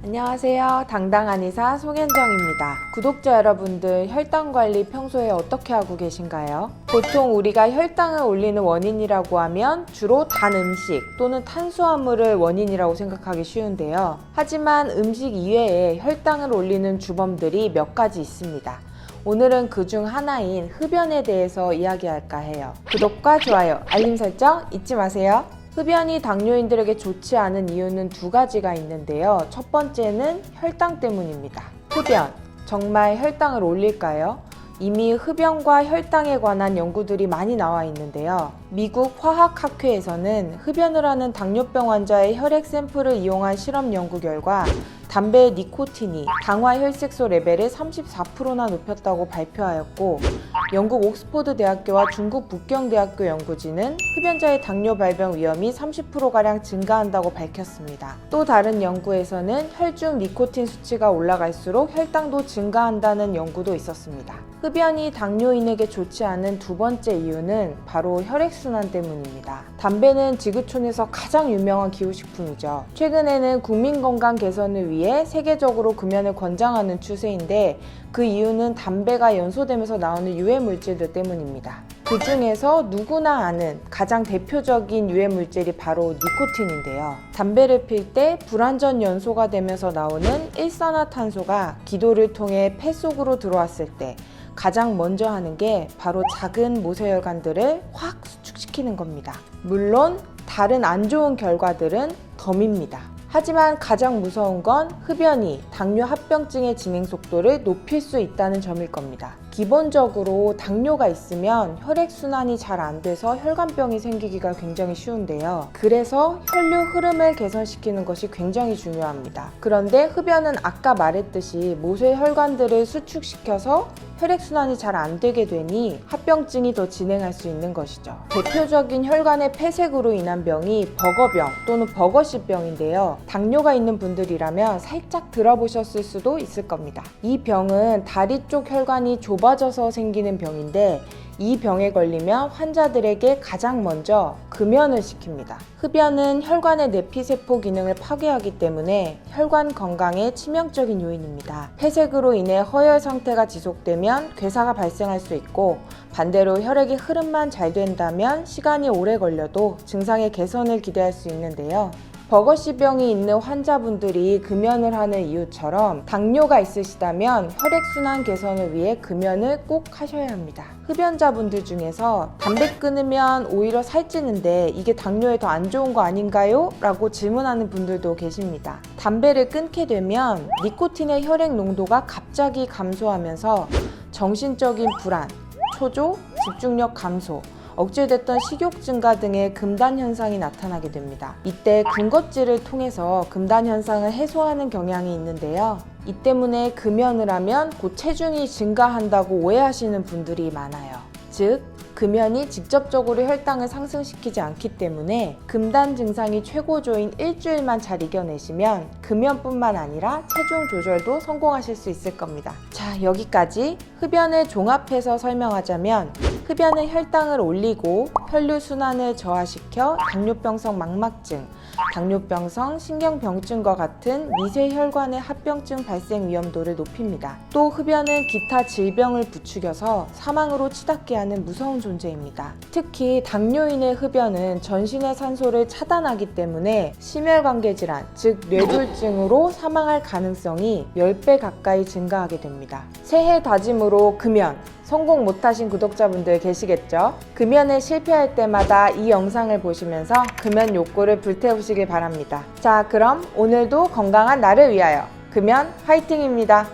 안녕하세요. 당당한 의사 송현정입니다. 구독자 여러분들, 혈당 관리 평소에 어떻게 하고 계신가요? 보통 우리가 혈당을 올리는 원인이라고 하면 주로 단 음식 또는 탄수화물을 원인이라고 생각하기 쉬운데요. 하지만 음식 이외에 혈당을 올리는 주범들이 몇 가지 있습니다. 오늘은 그중 하나인 흡연에 대해서 이야기할까 해요. 구독과 좋아요, 알림 설정 잊지 마세요. 흡연이 당뇨인들에게 좋지 않은 이유는 두 가지가 있는데요. 첫 번째는 혈당 때문입니다. 흡연, 정말 혈당을 올릴까요? 이미 흡연과 혈당에 관한 연구들이 많이 나와 있는데요. 미국 화학학회에서는 흡연을 하는 당뇨병 환자의 혈액 샘플을 이용한 실험 연구 결과 담배의 니코틴이 당화 혈색소 레벨을 34%나 높였다고 발표하였고, 영국 옥스퍼드 대학교와 중국 북경대학교 연구진은 흡연자의 당뇨 발병 위험이 30%가량 증가한다고 밝혔습니다. 또 다른 연구에서는 혈중 니코틴 수치가 올라갈수록 혈당도 증가한다는 연구도 있었습니다. 흡연이 당뇨인에게 좋지 않은 두 번째 이유는 바로 혈액순환 때문입니다. 담배는 지구촌에서 가장 유명한 기호식품이죠. 최근에는 국민 건강 개선을 위해 세계적으로 금연을 권장하는 추세인데, 그 이유는 담배가 연소되면서 나오는 유해 물질들 때문입니다. 그 중에서 누구나 아는 가장 대표적인 유해 물질이 바로 니코틴인데요. 담배를 필 때 불완전 연소가 되면서 나오는 일산화탄소가 기도를 통해 폐 속으로 들어왔을 때 가장 먼저 하는 게 바로 작은 모세혈관들을 확 수축시키는 겁니다. 물론 다른 안 좋은 결과들은 덤입니다. 하지만 가장 무서운 건 흡연이 당뇨 합병증의 진행 속도를 높일 수 있다는 점일 겁니다. 기본적으로 당뇨가 있으면 혈액순환이 잘 안 돼서 혈관병이 생기기가 굉장히 쉬운데요. 그래서 혈류 흐름을 개선시키는 것이 굉장히 중요합니다. 그런데 흡연은 아까 말했듯이 모세혈관들을 수축시켜서 혈액순환이 잘 안 되게 되니 합병증이 더 진행할 수 있는 것이죠. 대표적인 혈관의 폐색으로 인한 병이 버거병 또는 버거시병인데요. 당뇨가 있는 분들이라면 살짝 들어보셨을 수도 있을 겁니다. 이 병은 다리 쪽 혈관이 좁아져서 생기는 병인데, 이 병에 걸리면 환자들에게 가장 먼저 금연을 시킵니다. 흡연은 혈관의 내피세포 기능을 파괴하기 때문에 혈관 건강에 치명적인 요인입니다. 폐색으로 인해 허혈 상태가 지속되면 괴사가 발생할 수 있고, 반대로 혈액의 흐름만 잘 된다면 시간이 오래 걸려도 증상의 개선을 기대할 수 있는데요. 버거시병이 있는 환자분들이 금연을 하는 이유처럼 당뇨가 있으시다면 혈액순환 개선을 위해 금연을 꼭 하셔야 합니다. 흡연자분들 중에서 담배 끊으면 오히려 살찌는데 이게 당뇨에 더 안 좋은 거 아닌가요? 라고 질문하는 분들도 계십니다. 담배를 끊게 되면 니코틴의 혈액 농도가 갑자기 감소하면서 정신적인 불안, 초조, 집중력 감소, 억제됐던 식욕 증가 등의 금단 현상이 나타나게 됩니다. 이때 군것질을 통해서 금단 현상을 해소하는 경향이 있는데요. 이 때문에 금연을 하면 곧 체중이 증가한다고 오해하시는 분들이 많아요. 즉, 금연이 직접적으로 혈당을 상승시키지 않기 때문에 금단 증상이 최고조인 일주일만 잘 이겨내시면 금연뿐만 아니라 체중 조절도 성공하실 수 있을 겁니다. 자, 여기까지 흡연을 종합해서 설명하자면, 흡연은 혈당을 올리고 혈류순환을 저하시켜 당뇨병성 망막증, 당뇨병성 신경병증과 같은 미세혈관의 합병증 발생 위험도를 높입니다. 또 흡연은 기타 질병을 부추겨서 사망으로 치닫게 하는 무서운 존재입니다. 특히 당뇨인의 흡연은 전신의 산소를 차단하기 때문에 심혈관계 질환, 즉 뇌졸중으로 사망할 가능성이 10배 가까이 증가하게 됩니다. 새해 다짐으로 금연 성공 못하신 구독자분들 계시겠죠? 금연에 실패할 때마다 이 영상을 보시면서 금연 욕구를 불태우시길 바랍니다. 자, 그럼 오늘도 건강한 나를 위하여 금연 화이팅입니다.